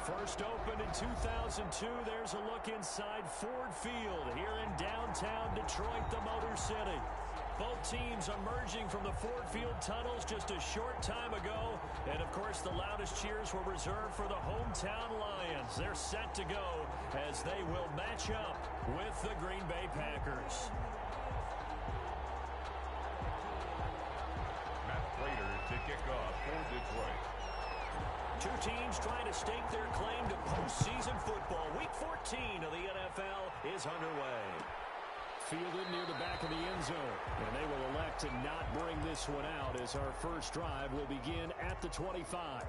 First opened in 2002, there's a look inside Ford Field here in downtown Detroit, the Motor City. Both teams emerging from the Ford Field tunnels just a short time ago. And, of course, the loudest cheers were reserved for the hometown Lions. They're set to go as they will match up with the Green Bay Packers. Matt Prater to kick off for Detroit. Two teams trying to stake their claim to postseason football. Week 14 of the NFL is underway. Fielded near the back of the end zone. And they will elect to not bring this one out as our first drive will begin at the 25.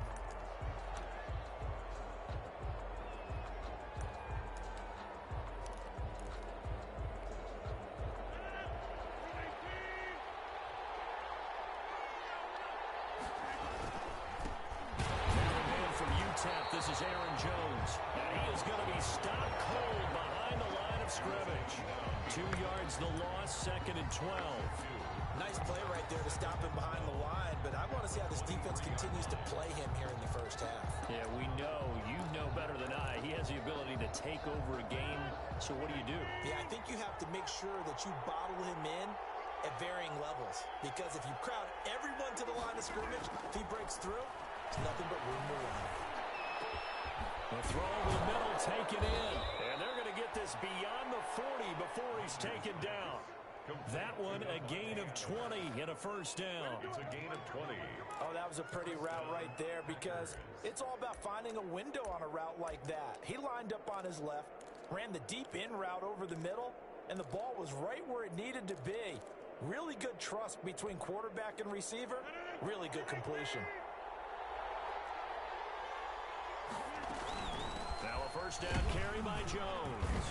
This is Aaron Jones, and he is going to be stopped cold behind the line of scrimmage. 2 yards the loss, 2nd and 12. Nice play right there to stop him behind the line, but I want to see how this defense continues to play him here in the first half. Yeah, we know. You know better than I. He has the ability to take over a game, so what do? Yeah, I think you have to make sure that you bottle him in at varying levels, because if you crowd everyone to the line of scrimmage, if he breaks through, it's nothing but room to run. The throw over the middle, taken in. And they're going to get this beyond the 40 before he's taken down. That one, a gain of 20 and a first down. It's a gain of 20. Oh, that was a pretty route right there, because it's all about finding a window on a route like that. He lined up on his left, ran the deep in route over the middle, and the ball was right where it needed to be. Really good trust between quarterback and receiver. Really good completion. Now a first down carry by Jones.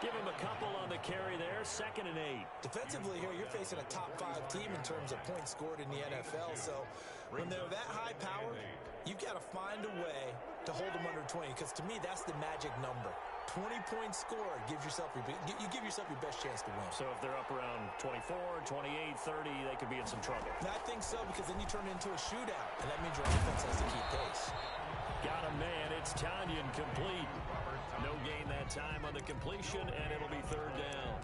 Give him a couple on the carry there, 2nd and 8. Defensively here, you're facing a top 5 team in terms of points scored in the NFL. So when they're that high powered, you've got to find a way to hold them under 20, because to me, that's the magic number. 20 points scored gives yourself you give yourself your best chance to win. So if they're up around 24, 28, 30, they could be in some trouble. And I think so, because then you turn it into a shootout, and that means your offense has to keep pace. Got a man. It's Tanyan complete. No gain that time on the completion, and it'll be 3rd down.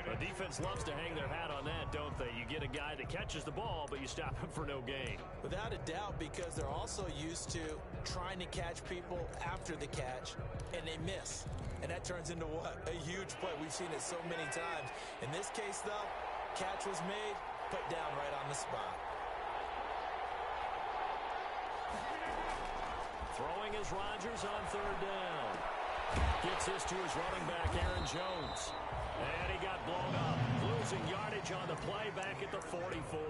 The defense loves to hang their hat on that, don't they? You get a guy that catches the ball, but you stop him for no gain. Without a doubt, because they're also used to trying to catch people after the catch, and they miss. And that turns into what? A huge play. We've seen it so many times. In this case, though, catch was made, put down right on the spot. Throwing is Rodgers on 3rd down. Gets this to his running back, Aaron Jones. And he got blown up. Losing yardage on the play back at the 44.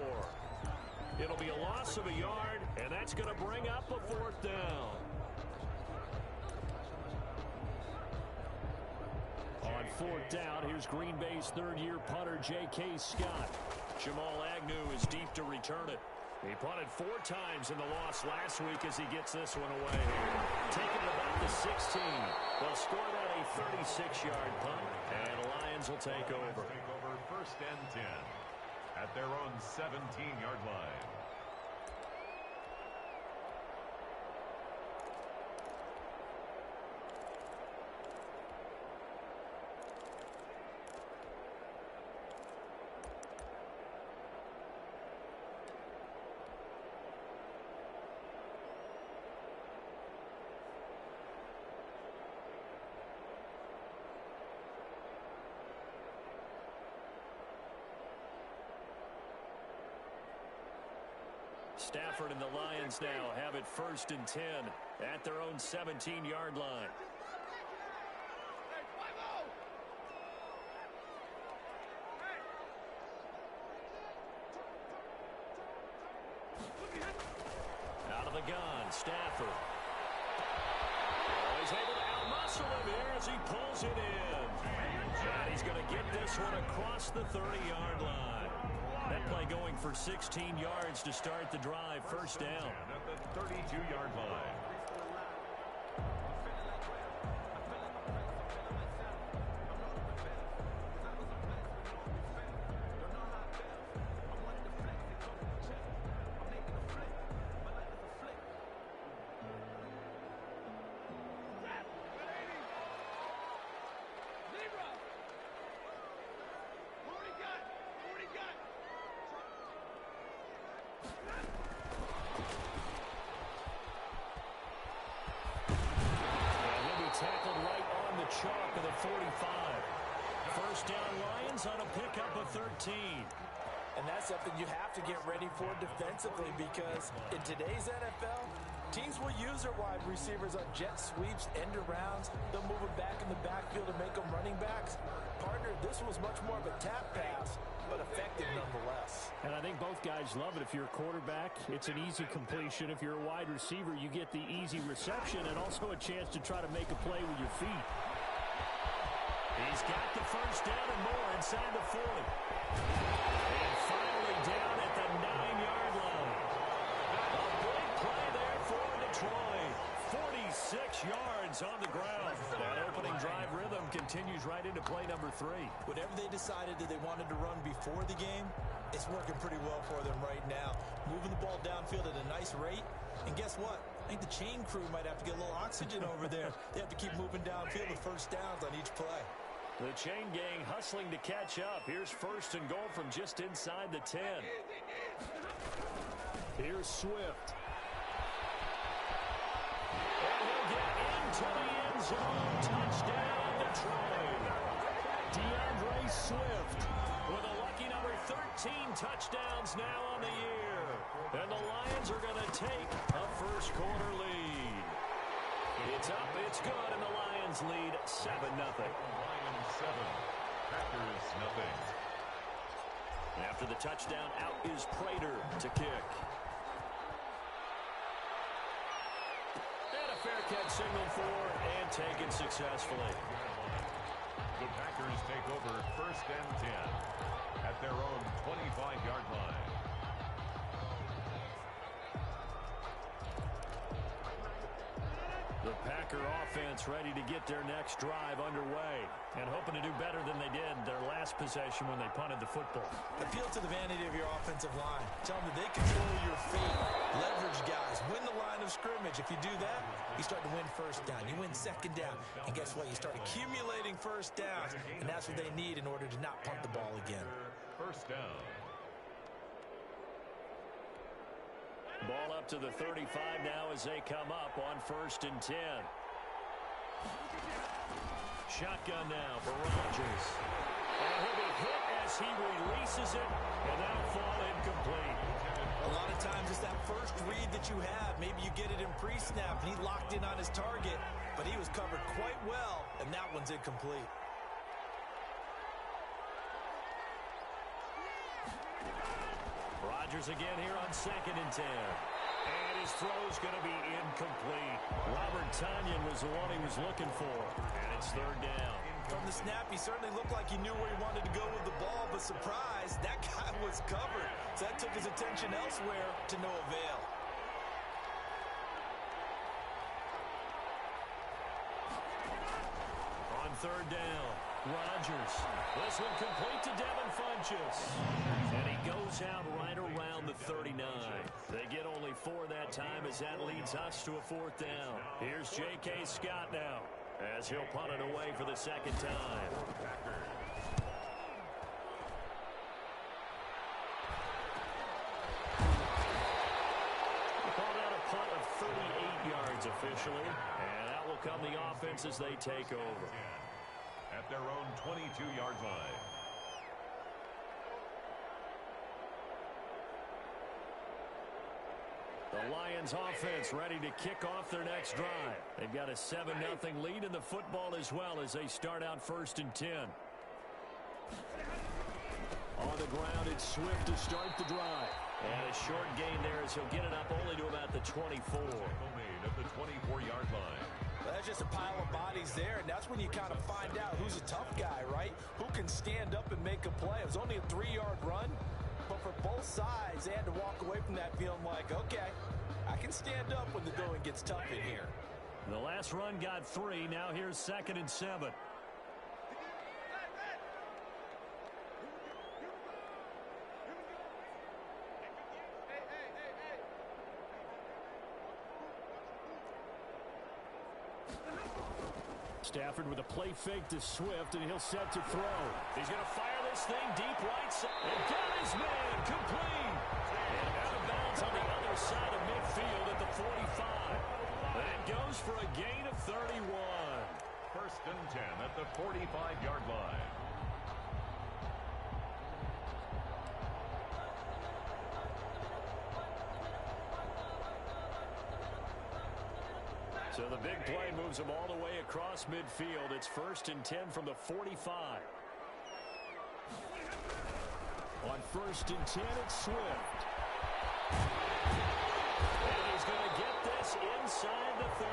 It'll be a loss of a yard, and that's going to bring up a 4th down. On 4th down, here's Green Bay's 3rd-year punter, J.K. Scott. Jamal Agnew is deep to return it. He punted 4 times in the loss last week as he gets this one away. Taking it about the 16. They'll score that a 36-yard punt, and the Lions will take over. 1st and 10 at their own 17-yard line. Stafford and the Lions now have it 1st and 10 at their own 17-yard line. Out of the gun, Stafford. Oh, he's able to outmuscle him here as he pulls it in. And he's going to get this one across the 30-yard line. That play going for 16 yards to start the drive. 1st down. At the 32-yard line. 45. First down Lions on a pickup of 13. And that's something you have to get ready for defensively, because in today's NFL, teams will use their wide receivers on jet sweeps, end arounds. They'll move them back in the backfield to make them running backs. Partner, this was much more of a tap pass, but effective nonetheless. And I think both guys love it. If you're a quarterback, it's an easy completion. If you're a wide receiver, you get the easy reception and also a chance to try to make a play with your feet. He's got the first down and more inside the 40. And finally down at the 9-yard line. A big play there for Detroit. 46 yards on the ground. That opening drive rhythm continues right into play number 3. Whatever they decided that they wanted to run before the game, it's working pretty well for them right now. Moving the ball downfield at a nice rate. And guess what? I think the chain crew might have to get a little oxygen over there. They have to keep moving downfield with first downs on each play. The chain gang hustling to catch up. Here's first and goal from just inside the 10. Here's Swift. And he'll get into the end zone. Touchdown, Detroit. DeAndre Swift with a lucky number 13 touchdowns now on the year. And the Lions are going to take a first quarter lead. It's up, it's good, and the Lions lead 7-0. Lions 7, Packers nothing. After the touchdown, out is Prater to kick. And a fair catch signaled for and taken successfully. The Packers take over first and 10 at their own 25-yard line. The Packer offense ready to get their next drive underway and hoping to do better than they did their last possession when they punted the football. Appeal to the vanity of your offensive line. Tell them that they control your fate. Leverage guys. Win the line of scrimmage. If you do that, you start to win first down. You win second down. And guess what? You start accumulating first downs. And that's what they need in order to not punt the ball again. First down. Ball up to the 35 now as they come up on first and 10. Shotgun now for Rodgers. And he'll be hit as he releases it, and that'll fall incomplete. A lot of times it's that first read that you have. Maybe you get it in pre-snap, and he locked in on his target, but he was covered quite well, and that one's incomplete. Rodgers again here on second and 10. And his throw's going to be incomplete. Robert Tonyan was the one he was looking for. And it's third down. From the snap, he certainly looked like he knew where he wanted to go with the ball, but surprise, that guy was covered. So that took his attention elsewhere to no avail. On third down, Rodgers. This one complete to Devin Funchess. And he goes out right around the 39. They get only 4 that time as that leads us to a fourth down. Here's J.K. Scott now as he'll punt it away for the second time. Called out a punt of 38 yards officially. And that will come the offense as they take over. At their own 22-yard line. The Lions offense ready to kick off their next drive. They've got a 7-0 lead in the football as well as they start out first and 10. On the ground, it's Swift to start the drive. And a short gain there as he'll get it up only to about the 24. Made at the 24-yard line. Well, that's just a pile of bodies there, and that's when you kind of find out who's a tough guy, right? Who can stand up and make a play. It was only a 3-yard run, but for both sides, they had to walk away from that feeling like, okay, I can stand up when the going gets tough in here. The last run got 3. Now here's second and 7. Stafford with a play fake to Swift, and he'll set to throw. He's going to fire this thing deep right side. And got his man complete. And out of bounds on the other side of midfield at the 45. That goes for a gain of 31. First and 10 at the 45-yard line. So the big play moves them all the way across midfield. It's first and 10 from the 45. On first and 10, it's Swift. And he's going to get this inside the 30.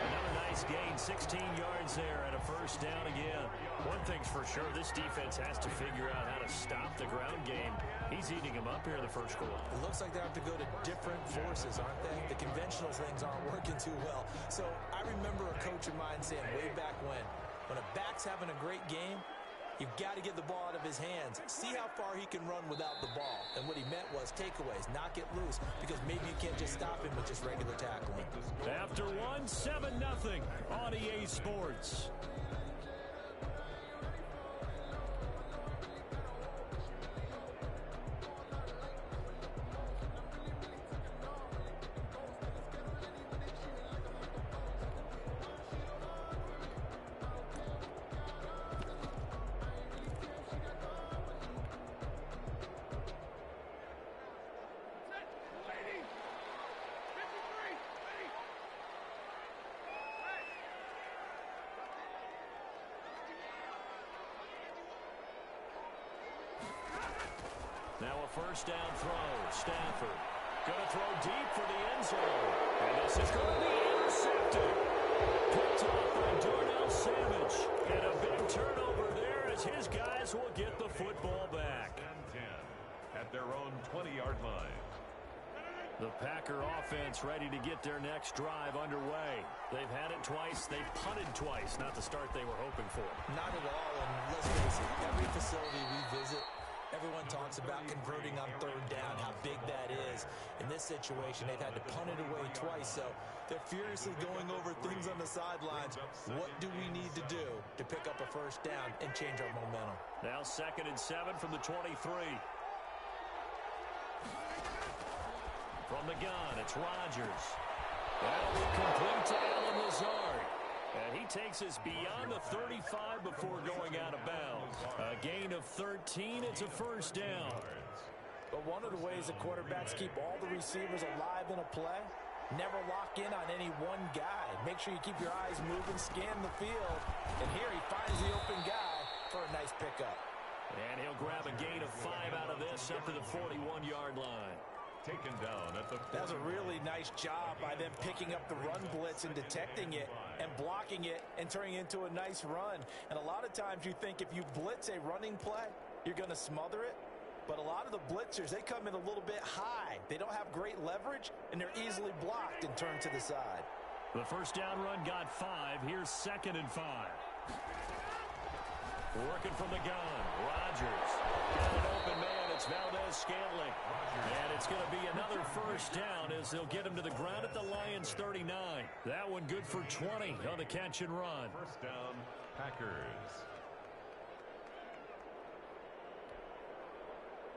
Another nice gain, 16 yards there, and a first down again. One thing's for sure, this defense has to figure out how to stop the ground game. He's eating them up here in the first quarter. It looks like they have to go to different forces, aren't they? The conventional things aren't working too well. So I remember a coach of mine saying way back when a back's having a great game, you've got to get the ball out of his hands. See how far he can run without the ball. And what he meant was takeaways, knock it loose, because maybe you can't just stop him with just regular tackling. After 7-0 on EA Sports. Now a first down throw. Stafford going to throw deep for the end zone. And this is going to be intercepted. Picked off by Darnell Savage. And a big turnover there as his guys will get the football back. 10 at their own 20-yard line. The Packer offense ready to get their next drive underway. They've had it twice. They've punted twice. Not the start they were hoping for. Not at all. And let's face it, every facility we visit, everyone talks about converting on third down, how big that is. In this situation, they've had to punt it away twice, so they're furiously going over things on the sidelines. What do we need to do to pick up a first down and change our momentum? Now 2nd and 7 from the 23. From the gun, it's Rodgers. That'll be complete to Allen Lazard. And he takes us beyond the 35 before going out of bounds. A gain of 13. It's a first down. But one of the ways the quarterbacks keep all the receivers alive in a play, never lock in on any one guy. Make sure you keep your eyes moving, scan the field. And here he finds the open guy for a nice pickup. And he'll grab a gain of 5 out of this up to the 41-yard line. Taken down at the 40. That's a really nice job by them picking up the run blitz and detecting it and blocking it and turning it into a nice run. And a lot of times you think if you blitz a running play, you're going to smother it. But a lot of the blitzers, they come in a little bit high. They don't have great leverage, and they're easily blocked and turned to the side. The first down run got 5. Here's 2nd and 5. Working from the gun. Rodgers. Got an open man. It's Valdez-Scantling. And it's going to be another first down as they'll get him to the ground at the Lions 39. That one good for 20 on the catch and run. First down, Packers.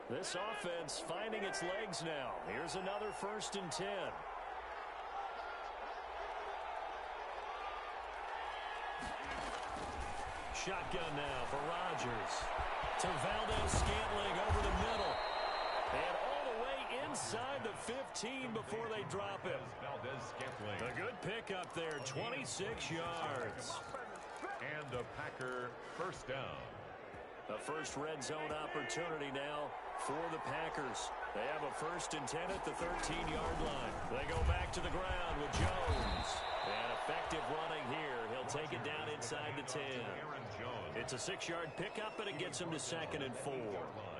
This offense finding its legs now. Here's another 1st and 10. Shotgun now for Rodgers. To Valdez-Scantling over the middle. And all the way inside the 15 before they drop him. Valdez-Scantling. A good pickup there, 26 yards. And a Packer first down. The first red zone opportunity now for the Packers. They have a 1st and 10 at the 13-yard line. They go back to the ground with Jones. And effective running here. He'll take it down inside the 10. It's a 6-yard pickup, and it gets him to 2nd and 4.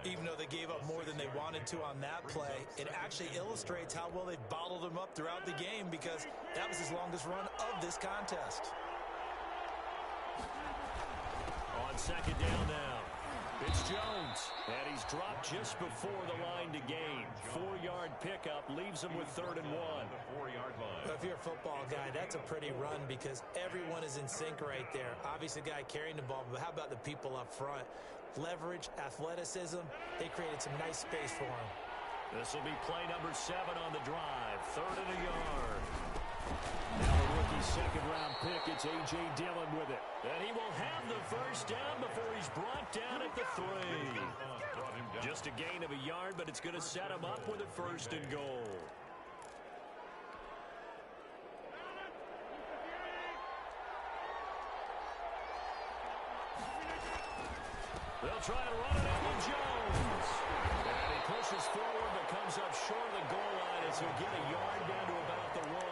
Even though they gave up more than they wanted to on that play, it actually illustrates how well they've bottled them up throughout the game because that was his longest run of this contest. On 2nd down now. It's Jones, and he's dropped just before the line to gain. 4-yard pickup leaves him with 3rd and 1. The 4-yard line. If you're a football guy, that's a pretty run because everyone is in sync right there. Obviously, the guy carrying the ball, but how about the people up front? Leverage, athleticism, they created some nice space for him. This will be play number 7 on the drive. 3rd and a yard. Now the rookie second-round pick, it's A.J. Dillon with it. And he will have the first down before he's brought down at the 3. Just a gain of a yard, but it's going to set him up with a 1st and goal. They'll try to run it in with Jones. And he pushes forward but comes up short of the goal line as he'll get a yard down to about the 1.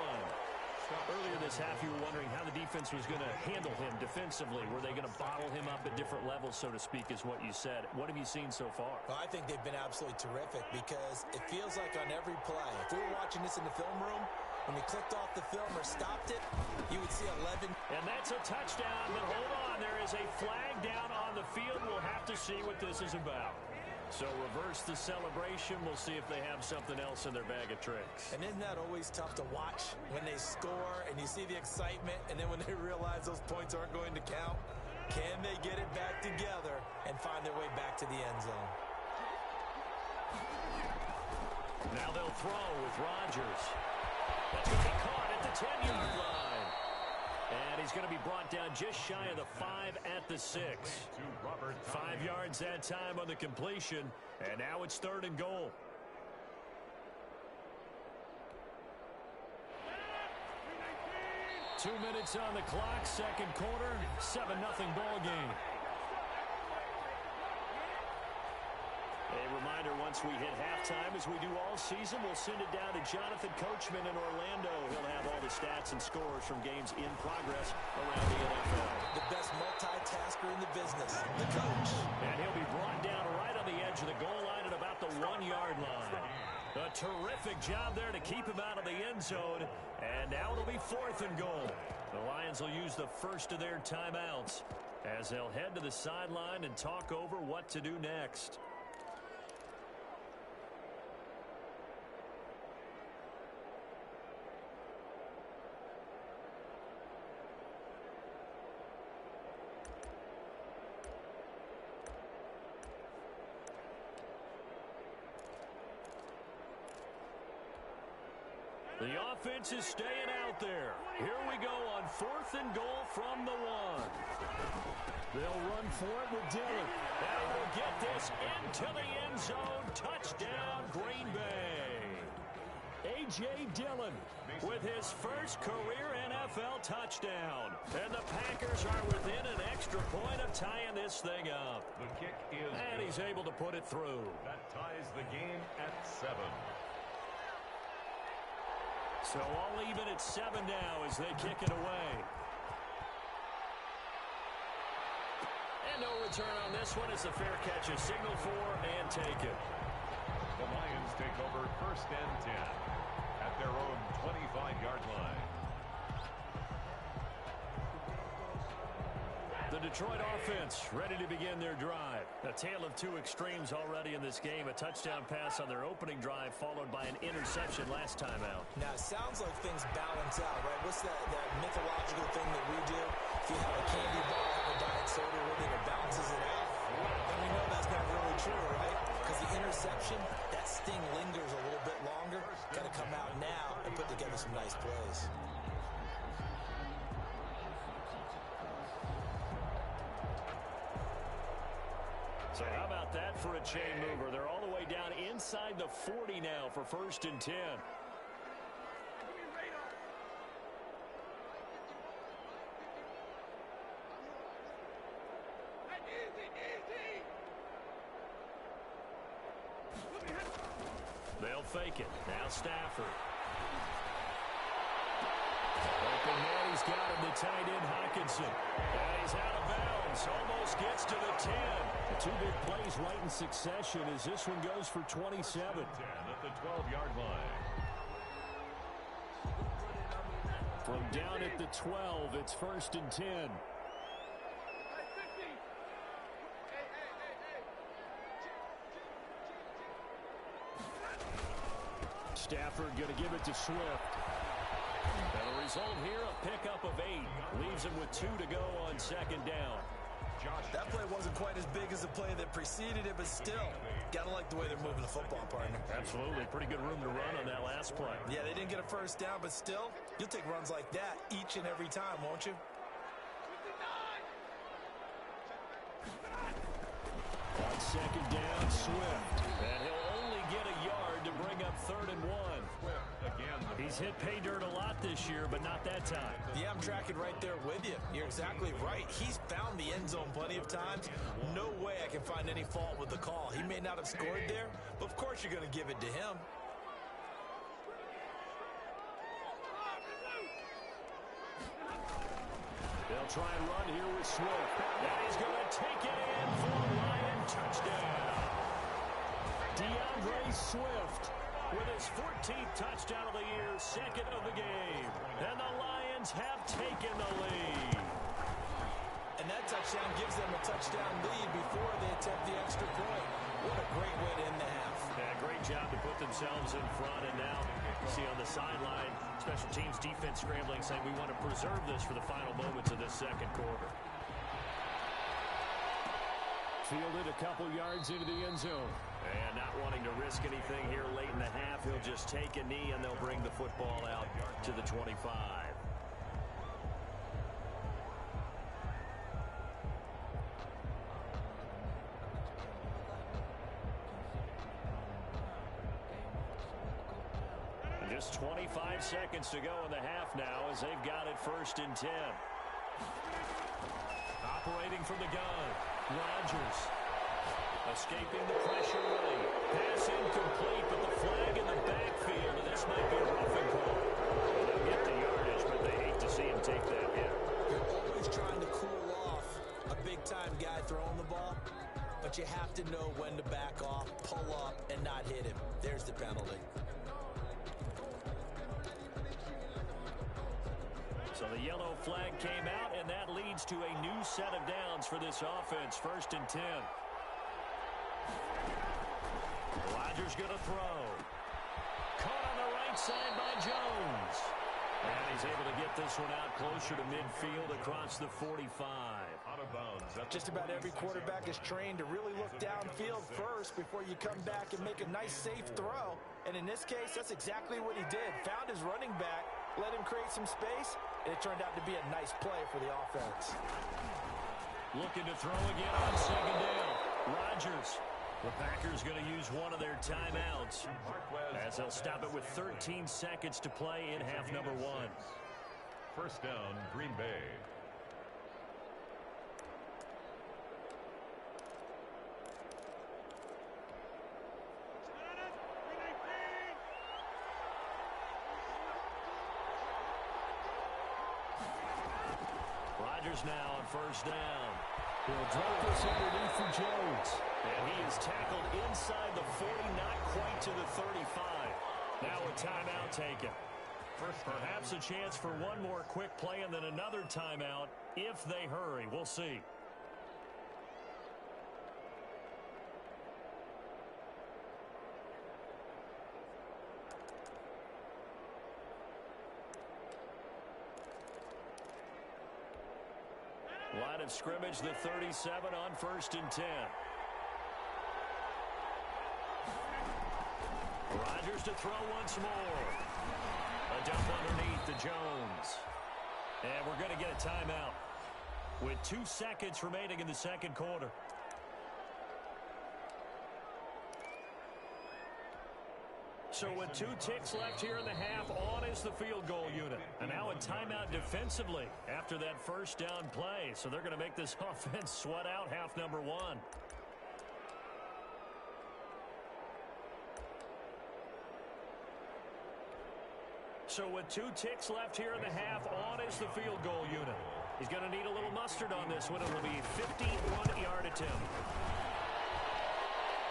Earlier this half, you were wondering how the defense was going to handle him defensively. Were they going to bottle him up at different levels, so to speak, is what you said. What have you seen so far? Well, I think they've been absolutely terrific because it feels like on every play, if we were watching this in the film room, when they clicked off the film or stopped it, you would see 11. And that's a touchdown, but hold on. There is a flag down on the field. We'll have to see what this is about. So reverse the celebration. We'll see if they have something else in their bag of tricks. And isn't that always tough to watch when they score and you see the excitement, and then when they realize those points aren't going to count? Can they get it back together and find their way back to the end zone? Now they'll throw with Rodgers. That's going to be caught at the 10-yard line. And he's going to be brought down just shy of the 5 at the 6. 5 yards that time on the completion. And now it's 3rd and goal. Two minutes on the clock, second quarter, 7-0 ball game. A reminder, once we hit halftime, as we do all season, we'll send it down to Jonathan Coachman in Orlando. He'll have all the stats and scores from games in progress around the NFL. The best multitasker in the business, the coach. And he'll be brought down right on the edge of the goal line at about the 1-yard line. A terrific job there to keep him out of the end zone. And now it'll be 4th and goal. The Lions will use the first of their timeouts as they'll head to the sideline and talk over what to do next. The offense is staying out there. Here we go on 4th and goal from the 1. They'll run for it with Dillon. And will get this into the end zone. Touchdown, Green Bay. A.J. Dillon with his first career NFL touchdown. And the Packers are within an extra point of tying this thing up. The kick is and he's able to put it through. That ties the game at 7. So all even at 7 now as they kick it away. And no return on this one as the fair catch is signaled for and taken. The Lions take over 1st and 10 at their own 25-yard line. The Detroit offense ready to begin their drive. A tale of two extremes already in this game. A touchdown pass on their opening drive followed by an interception last time out. Now, it sounds like things balance out, right? What's that mythological thing that we do? If you have a candy bar, have a diet soda with it, it balances it out. And we know that's not really true, right? Because the interception, that sting lingers a little bit longer. Got to come out now and put together some nice plays. So how about that for a chain mover? They're all the way down inside the 40 now for 1st and 10. They'll fake it. Now Stafford. Open man, he's got him, the tight end Hawkinson. And he's out of bounds. Almost gets to the 10. Two big plays right in succession as this one goes for 27. 10 at the 12-yard line. From down at the 12, it's 1st and 10. Stafford going to give it to Swift. And the result here, a pickup of 8. Leaves him with 2 to go on 2nd down. That play wasn't quite as big as the play that preceded it, but still, gotta like the way they're moving the football, partner. Absolutely. Pretty good room to run on that last play. Yeah, they didn't get a first down, but still, you'll take runs like that each and every time, won't you? On second down, Swift. And he'll only get a yard to bring up 3rd and 1. He's hit pay dirt a lot this year, but not that time. Yeah, I'm tracking right there with you. You're exactly right. He's found the end zone plenty of times. No way I can find any fault with the call. He may not have scored there, but of course you're going to give it to him. They'll try and run here with Swift. And he's going to take it in for a Lion touchdown. DeAndre Swift with his 14th touchdown of the year, 2nd of the game. And the Lions have taken the lead. And that touchdown gives them a touchdown lead before they attempt the extra point. What a great way to end the half. Yeah, great job to put themselves in front. And now you see on the sideline, special teams defense scrambling, saying we want to preserve this for the final moments of this second quarter. Fielded a couple yards into the end zone. And not wanting to risk anything here late in the half, he'll just take a knee and they'll bring the football out to the 25. And just 25 seconds to go in the half now as they've got it 1st and 10. Operating from the gun, Rodgers. Escaping the pressure late. Pass incomplete, but the flag in the backfield, and this might be a roughing call. They'll get the yardage, but they hate to see him take that hit. You're always trying to cool off a big-time guy throwing the ball, but you have to know when to back off, pull up, and not hit him. There's the penalty. So the yellow flag came out, and that leads to a new set of downs for this offense. 1st and 10. Rodgers going to throw. Caught on the right side by Jones. And he's able to get this one out closer to midfield across the 45. Out of bounds. Just about every quarterback is trained to really look downfield first before you come back and make a nice, safe throw. And in this case, that's exactly what he did. Found his running back, let him create some space, and it turned out to be a nice play for the offense. Looking to throw again on second down. Rodgers. The Packers going to use one of their timeouts as they'll stop it with 13 seconds to play in half number 1. 1st down, Green Bay. Rodgers now on 1st down. He'll drop this underneath for Jones. And he is tackled inside the 40, not quite to the 35. Now a timeout taken. Perhaps a chance for one more quick play and then another timeout if they hurry. We'll see. Line of scrimmage, the 37 on 1st and 10. Rodgers to throw once more. A dump underneath to Jones. And we're going to get a timeout with 2 seconds remaining in the second quarter. So with 2 ticks left here in the half, on is the field goal unit. And now a timeout defensively after that 1st down play. So they're going to make this offense sweat out half number 1. So with 2 ticks left here in the half, on is the field goal unit. He's going to need a little mustard on this one. It'll be a 51-yard attempt.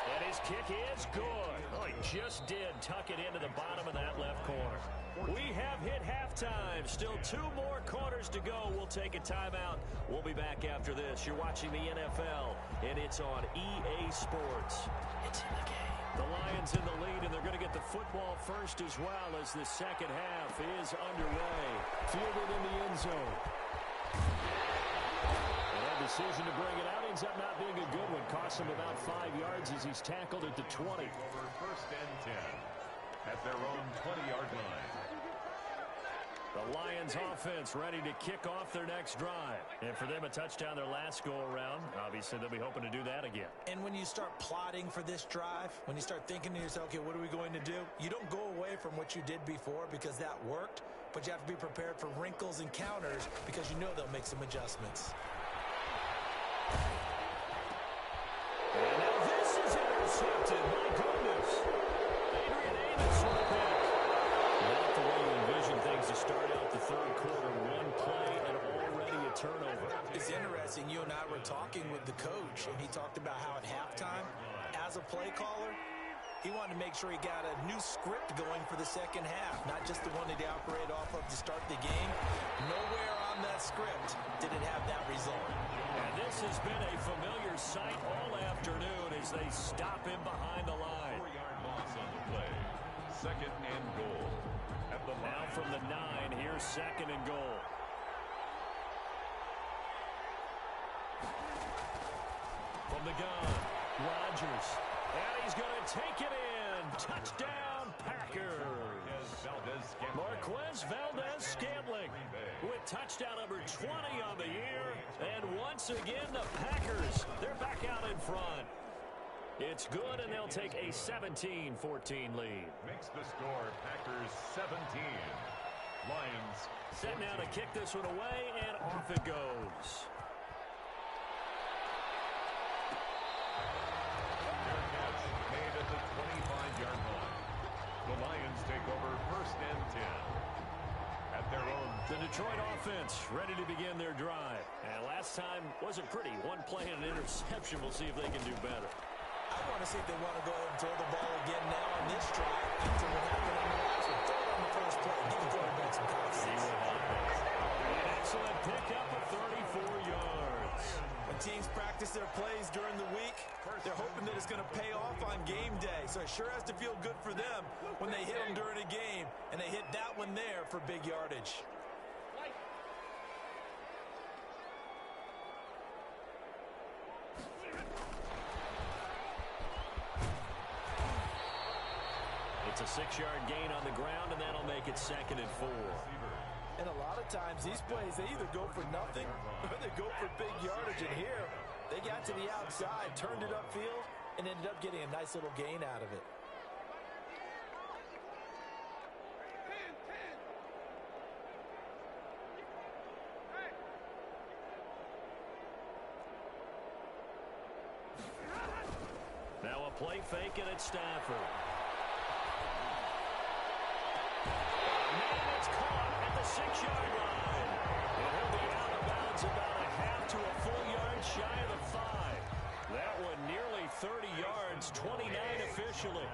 And his kick is good. Oh, he just did tuck it into the bottom of that left corner. We have hit halftime. Still 2 more quarters to go. We'll take a timeout. We'll be back after this. You're watching the NFL, and it's on EA Sports. It's in the game. The Lions in the lead, and they're going to get the football first as well as the second half is underway. Fielded in the end zone. And decision to bring it out ends up not being a good one. Costs him about 5 yards as he's tackled at the 20. Over first and 10 at their own 20-yard line. The Lions offense ready to kick off their next drive. And for them, a touchdown their last go-around. Obviously, they'll be hoping to do that again. And when you start plotting for this drive, when you start thinking to yourself, okay, what are we going to do? You don't go away from what you did before because that worked, but you have to be prepared for wrinkles and counters because you know they'll make some adjustments. And now this is intercepted. My goodness. Adrian Amos with a pick. Not the way you envision things to start out the third quarter. One play and already a turnover. It's interesting. You and I were talking with the coach, and he talked about how at halftime, as a play caller, he wanted to make sure he got a new script going for the second half, not just the one that he operated off of to start the game. Nowhere on that script did it have that result. And this has been a familiar sight all afternoon as they stop him behind the line. 4-yard loss on the play. Second and goal. At the Now from the 9, here's second and goal. From the gun, Rodgers. And he's going to take it in. Touchdown, Packers. Marquez Valdez-Scantling with touchdown number 20 on the year. And once again, the Packers, they're back out in front. It's good, and they'll take a 17-14 lead. Makes the score Packers 17. Lions set now to kick this one away, and off it goes. Made at the 25-yard line. The Lions take over first and 10 at their own. The Detroit offense ready to begin their drive. And last time wasn't pretty. One play and an interception. We'll see if they can do better. I want to see if they want to go ahead and throw the ball again now on this drive after what happened on the last one. Throw it on the first play. Give the quarterback some confidence. See what happens. An excellent pickup of 34 yards. When teams practice their plays during the week, they're hoping that it's going to pay off on game day. So it sure has to feel good for them when they hit them during a game, and they hit that one there for big yardage. It's a 6-yard gain on the ground, and that'll make it second and 4. And a lot of times, these plays, they either go for nothing or they go for big yardage. And here, they got to the outside, turned it upfield, and ended up getting a nice little gain out of it. Now a play fake, and it's Stafford. And it's caught at the 6-yard line. And he'll be out of bounds about a half to a full yard shy of the 5. That one nearly 30 yards, 29 officially.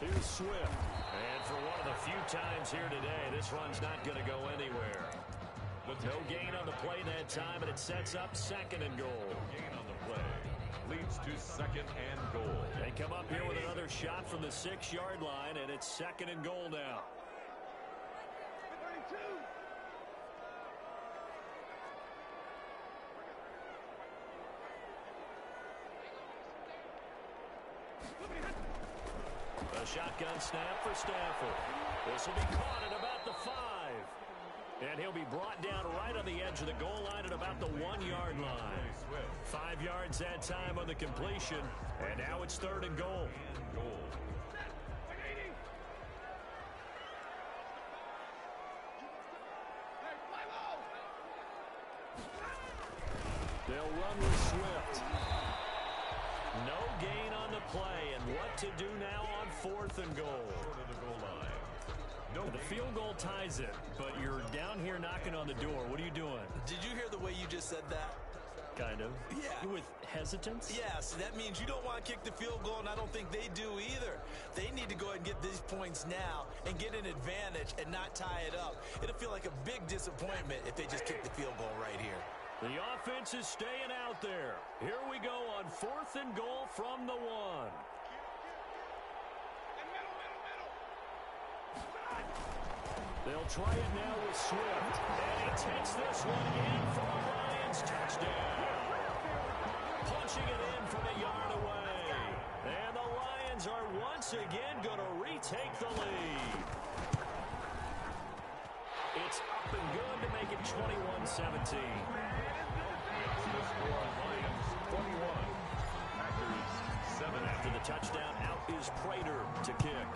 Here's Swift. And for one of the few times here today, this run's not going to go anywhere. No gain on the play that time, and it sets up second and goal. No gain on the play. Leads to second and goal. They come up here with another shot from the 6-yard line, and it's second and goal now. A shotgun snap for Stafford. This will be caught at about the 5. And he'll be brought down right on the edge of the goal line at about the 1-yard line. 5 yards that time on the completion. And now it's third and goal. They'll run with Swift. No gain on the play. And what to do now on fourth and goal? Short of the goal line. The field goal ties it, but you're down here knocking on the door. What are you doing? Did you hear the way you just said that? Kind of. Yeah. With hesitance? Yes, that means you don't want to kick the field goal, and I don't think they do either. They need to go ahead and get these points now and get an advantage and not tie it up. It'll feel like a big disappointment if they just kick the field goal right here. The offense is staying out there. Here we go on fourth and goal from the 1. They'll try it now with Swift. And he takes this one in for a Lions touchdown. Punching it in from a yard away. And the Lions are once again going to retake the lead. It's up and good to make it 21-17. The score, Lions 21. Packers 7. After the touchdown, out is Prater to kick.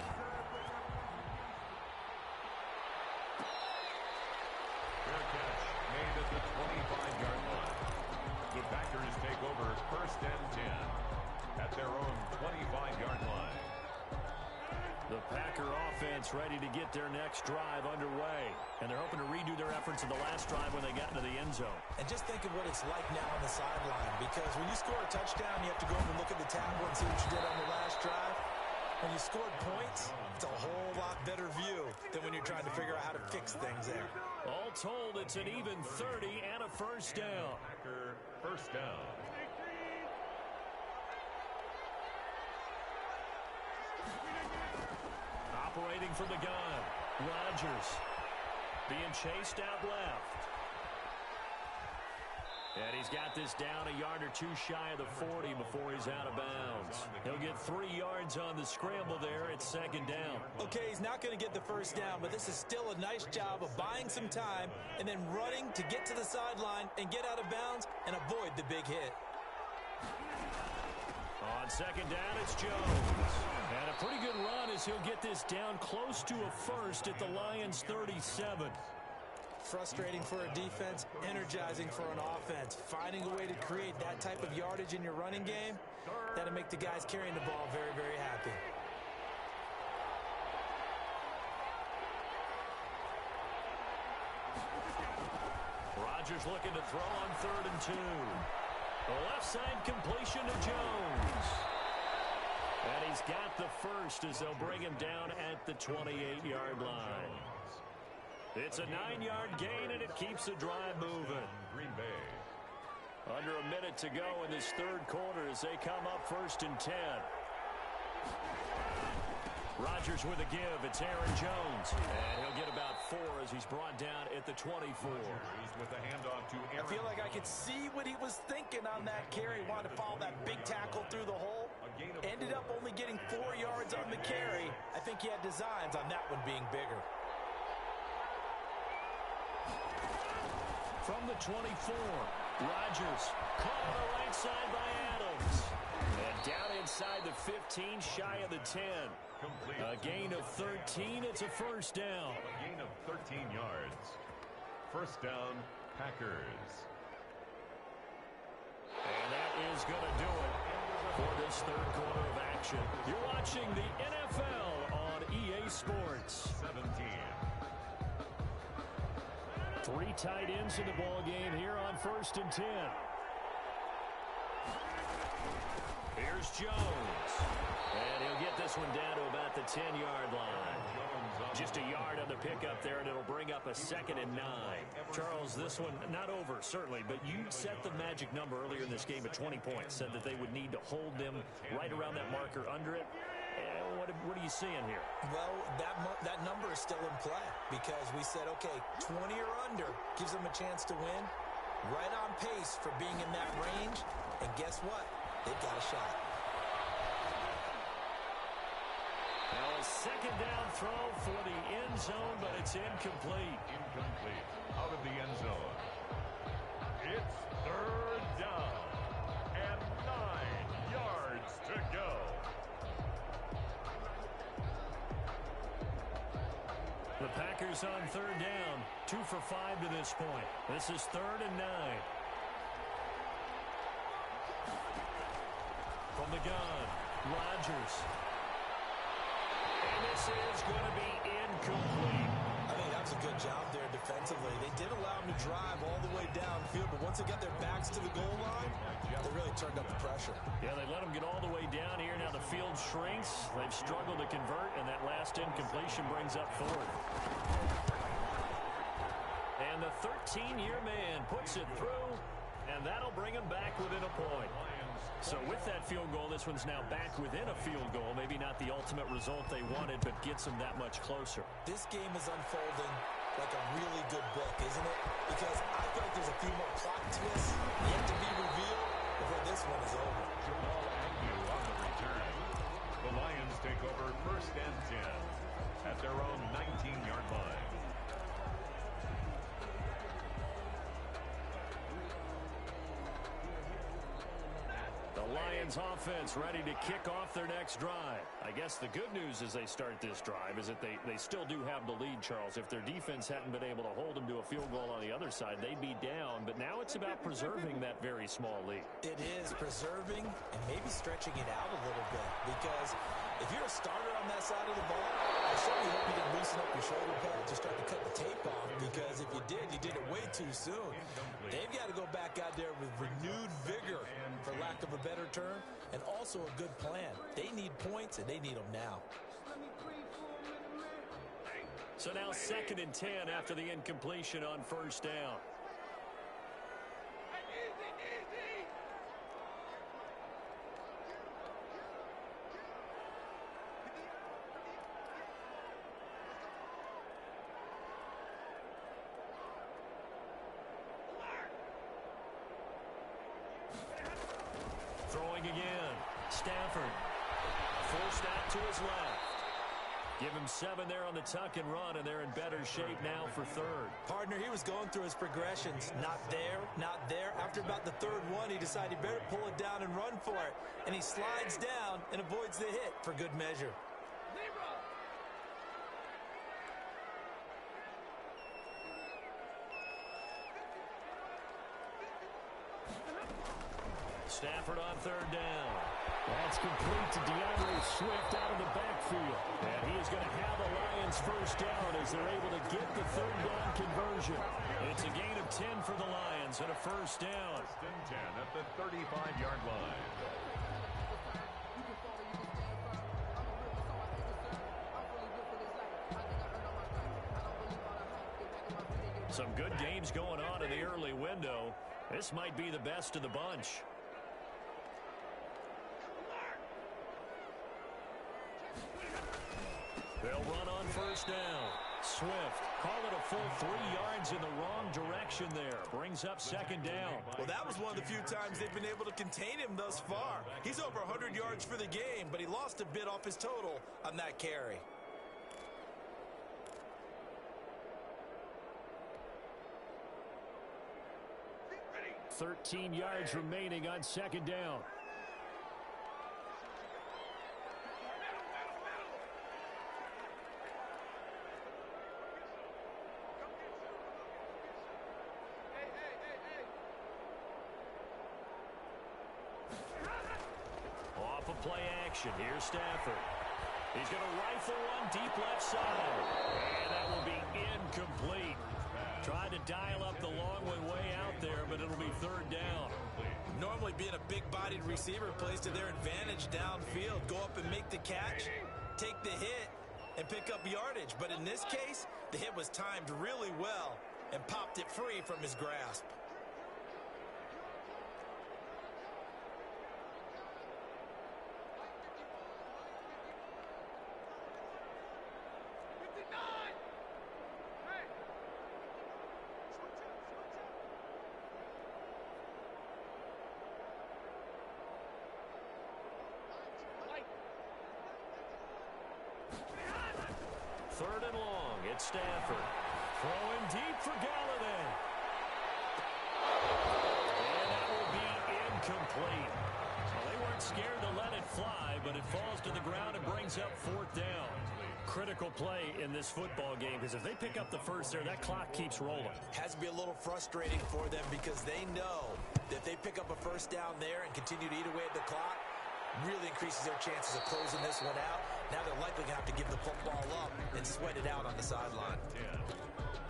Fair catch made at the 25-yard line. The Packers take over first and 10 at their own 25-yard line. The Packer offense ready to get their next drive underway. And they're hoping to redo their efforts in the last drive when they got into the end zone. And just think of what it's like now on the sideline. Because when you score a touchdown, you have to go over and look at the tablet and see what you did on the last drive. When you scored points, it's a whole lot better view than when you're trying to figure out how to fix things there. All told, it's an even 30 and a first down. Packer first down. Operating from the gun, Rodgers being chased out left. And he's got this down a yard or two shy of the 40 before he's out of bounds. He'll get 3 yards on the scramble there. It's second down. Okay, he's not going to get the first down, but this is still a nice job of buying some time and then running to get to the sideline and get out of bounds and avoid the big hit. On second down, it's Jones. And a pretty good run as he'll get this down close to a first at the Lions' 37. Frustrating for a defense, energizing for an offense. Finding a way to create that type of yardage in your running game, that'll make the guys carrying the ball very, very happy. Rodgers looking to throw on 3rd and 2. The left side completion to Jones. And he's got the first as they'll bring him down at the 28-yard line. It's a 9-yard gain, and it keeps the drive moving. Green Bay. Under a minute to go in this third quarter as they come up 1st and 10. Rodgers with a give. It's Aaron Jones. And he'll get about 4 as he's brought down at the 24. Rodgers with the handoff to Aaron. I feel like I could see what he was thinking on that carry. He wanted to follow that big tackle through the hole. Ended up only getting 4 yards on the carry. I think he had designs on that one being bigger. From the 24, Rodgers caught on the right side by Adams. And down inside the 15, shy of the 10. Complete. A gain of 13. It's a first down. A gain of 13 yards. First down, Packers. And that is going to do it for this third quarter of action. You're watching the NFL on EA Sports. 17. 3 tight ends in the ball game here on 1st and 10. Here's Jones. And he'll get this one down to about the 10-yard line. Just a yard on the pickup there, and it'll bring up a 2nd and 9. Charles, this one not over, certainly, but you set the magic number earlier in this game at 20 points, said that they would need to hold them right around that marker under it. What are you seeing here? Well, that number is still in play because we said, okay, 20 or under gives them a chance to win. Right on pace for being in that range. And guess what? They've got a shot. Now a 2nd down throw for the end zone, but it's incomplete. Incomplete. Out of the end zone. It's 3rd down. And 9 yards to go. The Packers on 3rd down. 2 for 5 to this point. This is 3rd and 9. From the gun, Rodgers. And this is going to be incomplete. I think that was a good job there defensively. They did allow them to drive all the way downfield, but once they got their backs to the goal line, they really turned up the pressure. Yeah, they let them get all the way down here. Now the field shrinks. They've struggled to convert, and that last incompletion brings up 4th. And the 13-year man puts it through, And that'll bring him back within a point. So with that field goal, this one's now back within a field goal. Maybe not the ultimate result they wanted, but gets them that much closer. This game is unfolding like a really good book, isn't it? Because I feel like there's a few more plot twists yet to be revealed before this one is over. Jamal Agnew on the return. The Lions take over 1st and 10 at their own 19-yard line. The Lions offense ready to kick off their next drive. I guess the good news as they start this drive is that they still do have the lead, Charles. If their defense hadn't been able to hold them to a field goal on the other side, they'd be down. But now it's about preserving that very small lead. It is preserving and maybe stretching it out a little bit. Because if you're a starter on that side of the ball, I certainly hope you didn't loosen up your shoulder pads or start to cut the tape off. Because if you did it way too soon. They've got to go back out there with renewed vigor, for lack of a better term, and also a good plan. They need points, and they need them now. So now 2nd and 10 after the incompletion on 1st down. Throwing again. Stafford. Forced out to his left. Give him 7 there on the tuck and run, and they're in better shape now for 3rd. Partner, he was going through his progressions. Not there, not there. After about the 3rd one, he decided he better pull it down and run for it. And he slides down and avoids the hit for good measure. Stafford on 3rd down. That's complete to DeAndre Swift out of the backfield. And he is going to have the Lions 1st down as they're able to get the 3rd down conversion. It's a gain of 10 for the Lions and a 1st down. 1st and 10 at the 35-yard line. Some good games going on in the early window. This might be the best of the bunch. They'll run on 1st down. Swift, call it a full 3 yards in the wrong direction there. Brings up 2nd down. Well, that was one of the few times they've been able to contain him thus far. He's over 100 yards for the game, but he lost a bit off his total on that carry. Ready. 13 yards remaining on 2nd down. Off of play action. Here's Stafford. He's going to rifle one deep left side. And that will be incomplete. Tried to dial up the long one way out there, but it'll be 3rd down. Normally being a big-bodied receiver plays to their advantage downfield. Go up and make the catch, take the hit, and pick up yardage. But in this case, the hit was timed really well and popped it free from his grasp. Third and long. It's Stafford. Throwing deep for Galladay. And that will be incomplete. Well, they weren't scared to let it fly, but it falls to the ground and brings up 4th down. Critical play in this football game, because if they pick up the first there, that clock keeps rolling. Has to be a little frustrating for them because they know that if they pick up a 1st down there and continue to eat away at the clock, really increases their chances of closing this one out. Now they're likely going to have to give the football up and sweat it out on the sideline.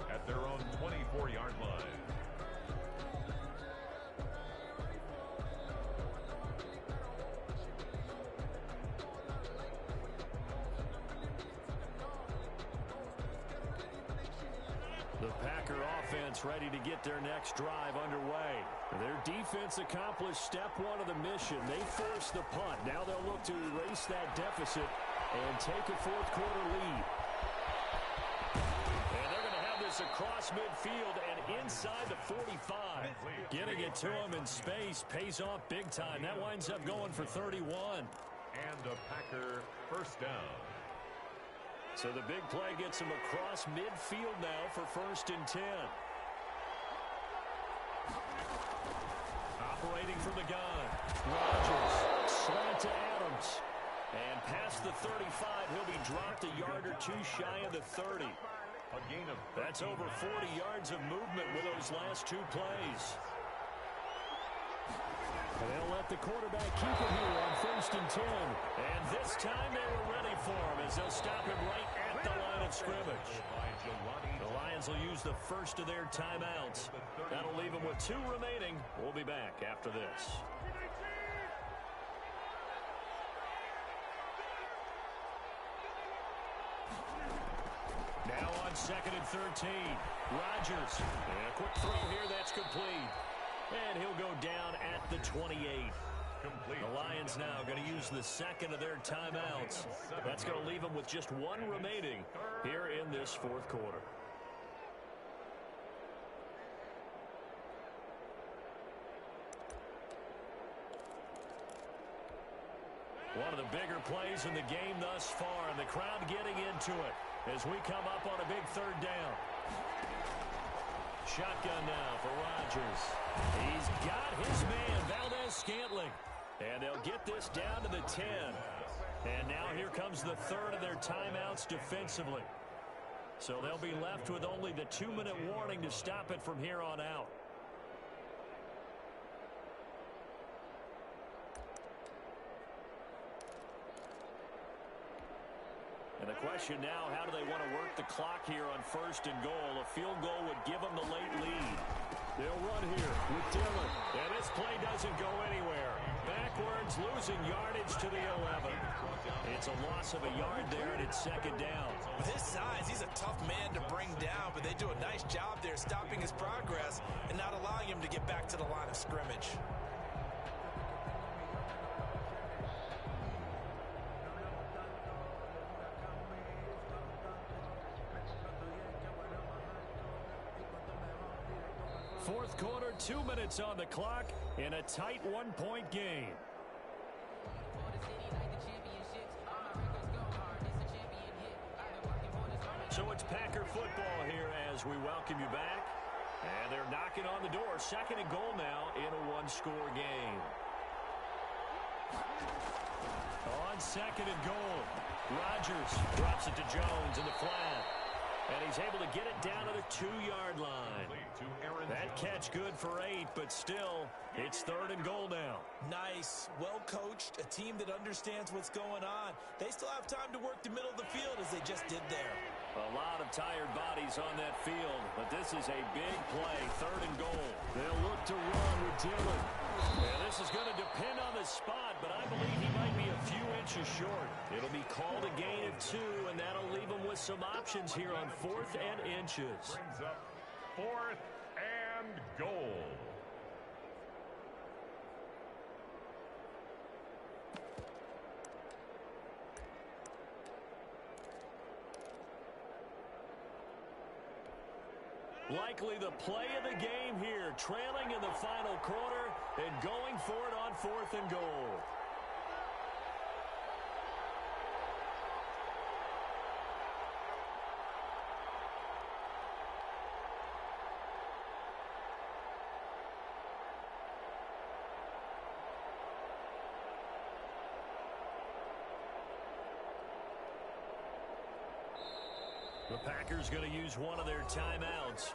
10 at their own 24-yard line. The Packer offense ready to get their next drive underway. Their defense accomplished step one of the mission. They forced the punt. Now they'll look to erase that deficit and take a fourth quarter lead. And they're going to have this across midfield and inside the 45. Getting it to him in space pays off big time. That winds up going for 31. And a Packer first down. So the big play gets him across midfield now for 1st and 10. Operating from the gun. Rodgers. Slant to Adams. And past the 35, he'll be dropped a yard or two shy of the 30. A gain of That's over 40 yards of movement with those last two plays. And they'll let the quarterback keep it here on 1st and 10. And this time they were ready for him as they'll stop him right at the line of scrimmage. The Lions will use the first of their timeouts. That'll leave them with 2 remaining. We'll be back after this. Now on 2nd and 13. Rodgers. And a quick throw here that's complete. And he'll go down at the 28. The Lions now going to use the second of their timeouts. That's going to leave them with just 1 remaining here in this 4th quarter. One of the bigger plays in the game thus far, and the crowd getting into it as we come up on a big 3rd down. Shotgun now for Rodgers. He's got his man, Valdez-Scantling. And they'll get this down to the 10. And now here comes the 3rd of their timeouts defensively. So they'll be left with only the 2-minute warning to stop it from here on out. And the question now, how do they want to work the clock here on 1st and goal? A field goal would give them the late lead. They'll run here with Dillon. And this play doesn't go anywhere. Backwards, losing yardage to the 11. It's a loss of a yard there, and it's 2nd down. With his size, he's a tough man to bring down, but they do a nice job there stopping his progress and not allowing him to get back to the line of scrimmage. Fourth quarter, 2 minutes on the clock in a tight 1-point game. So it's Packer football here as we welcome you back. And they're knocking on the door. 2nd and goal now in a 1-score game. On 2nd and goal, Rodgers drops it to Jones in the flat. And he's able to get it down to the 2-yard line. That catch good for 8, but still, it's 3rd and goal now. Nice, well coached, a team that understands what's going on. They still have time to work the middle of the field as they just did there. A lot of tired bodies on that field, but this is a big play, 3rd and goal. They'll look to run with Dillon. And this is going to depend on the spot, but I believe he might be a few inches short. It'll be called a gain of 2, and that'll leave him with some options here on 4th and inches. Brings up 4th and goal. Likely the play of the game here, trailing in the final quarter and going for it on 4th and goal. The Packers going to use one of their timeouts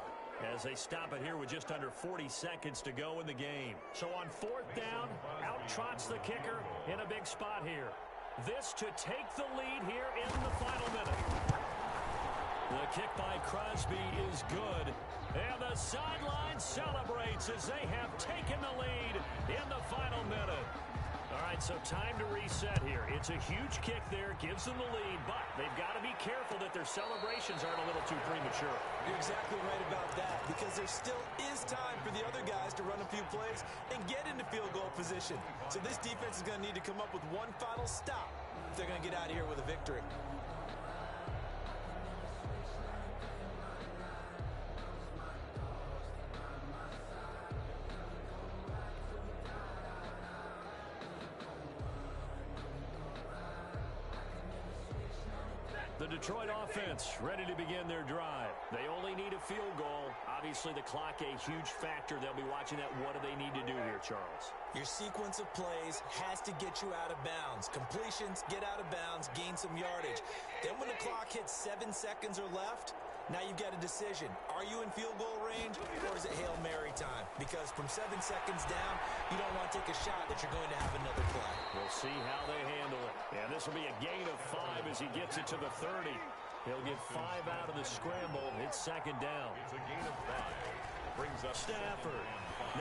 as they stop it here with just under 40 seconds to go in the game. So on 4th down, out trots the kicker in a big spot here. This to take the lead here in the final minute. The kick by Crosby is good. And the sideline celebrates as they have taken the lead in the final minute. All right, so time to reset here. It's a huge kick there, gives them the lead, but they've got to be careful that their celebrations aren't a little too premature. You're exactly right about that, because there still is time for the other guys to run a few plays and get into field goal position. So this defense is going to need to come up with one final stop if they're going to get out of here with a victory. The Detroit offense ready to begin their drive. They only need a field goal. Obviously, the clock a huge factor. They'll be watching that. What do they need to do here, Charles? Your sequence of plays has to get you out of bounds. Completions, get out of bounds, gain some yardage. Then when the clock hits 7 seconds or left, now you've got a decision. Are you in field goal range, or is it Hail Mary time? Because from 7 seconds down, you don't want to take a shot that you're going to have another play. We'll see how they handle it. And this will be a gain of 5 as he gets it to the 30. He'll get 5 out of the scramble. It's second down. It's a gain of 5. Brings up Stafford.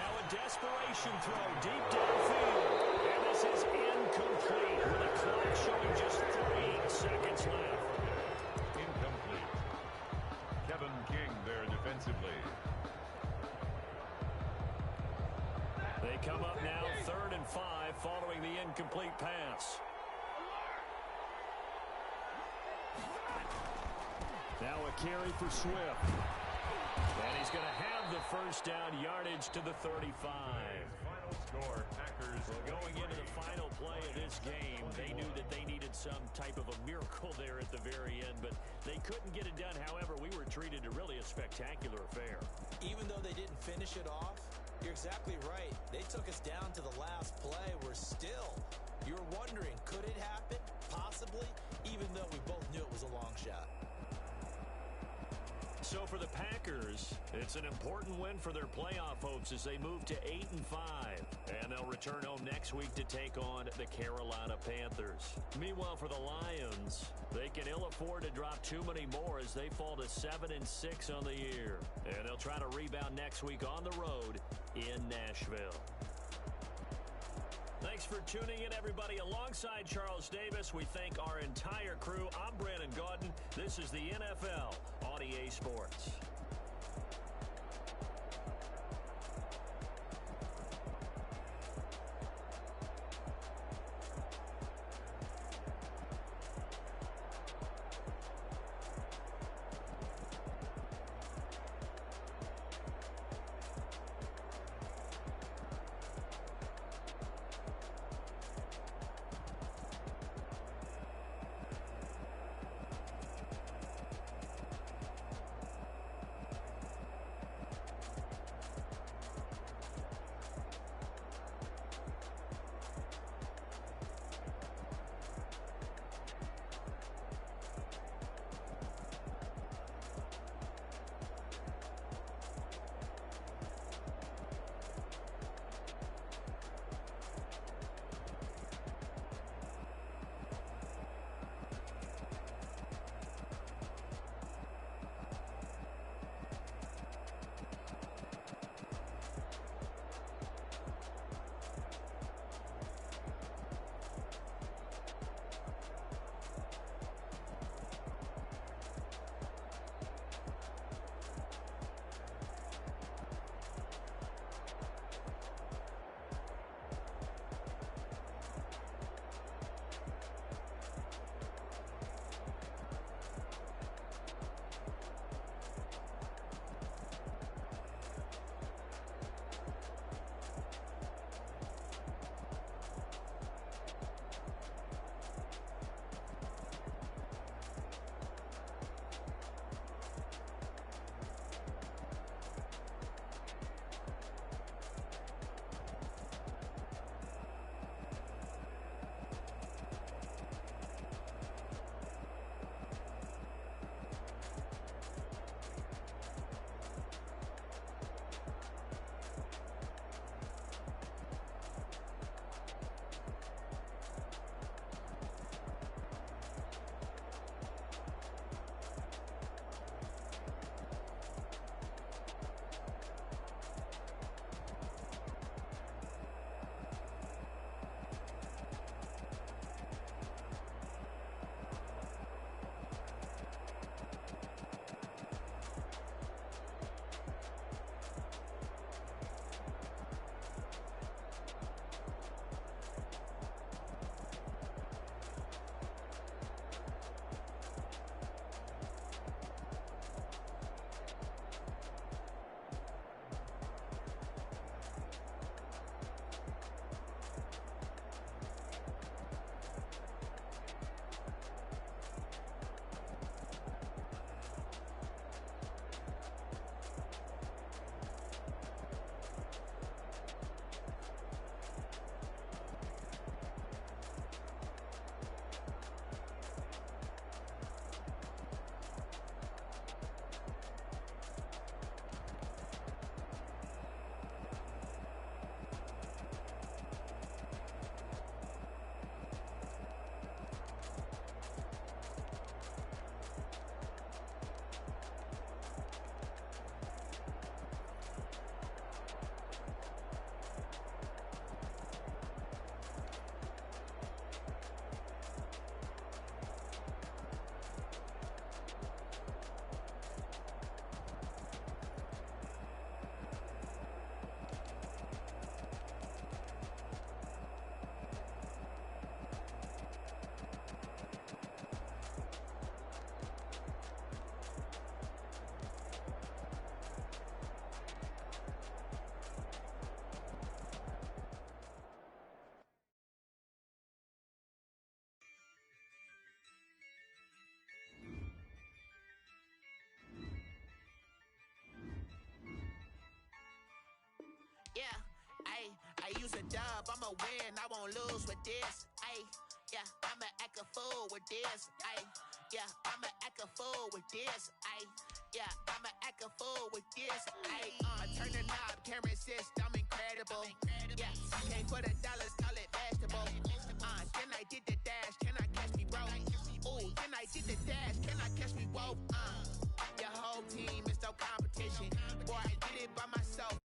Now a desperation throw deep downfield. And this is incomplete with a clock showing just 3 seconds left. Incomplete. Kevin King there defensively. They come up now 3rd and 5 following the incomplete pass. Now a carry for Swift. And he's going to have the first down, yardage to the 35. Final score, Packers. Well, going into the final play of this game, they knew that they needed some type of a miracle there at the very end, but they couldn't get it done. However, we were treated to really a spectacular affair. Even though they didn't finish it off, you're exactly right. They took us down to the last play. You're wondering, could it happen? Possibly, even though we both knew it was a long shot. So for the Packers, it's an important win for their playoff hopes as they move to 8-5. And they'll return home next week to take on the Carolina Panthers. Meanwhile, for the Lions, they can ill afford to drop too many more as they fall to 7-6 on the year. And they'll try to rebound next week on the road in Nashville. Thanks for tuning in, everybody. Alongside Charles Davis, we thank our entire crew. I'm Brandon Gaudin. This is the NFL on EA Sports. dub, I'ma win, I won't lose with this. Ay, yeah, I'ma act a fool with this. Ay, yeah, I'ma act a fool with this. Ay, yeah, I'ma act a fool with this. Ay, I turn the knob, can't resist, I'm incredible. Yeah, can't put $1, call it vegetable. Then I did the dash, can I catch me, bro? Ooh, then I did the dash, can I catch me, whoa? Your whole team is no competition. Boy, I did it by myself.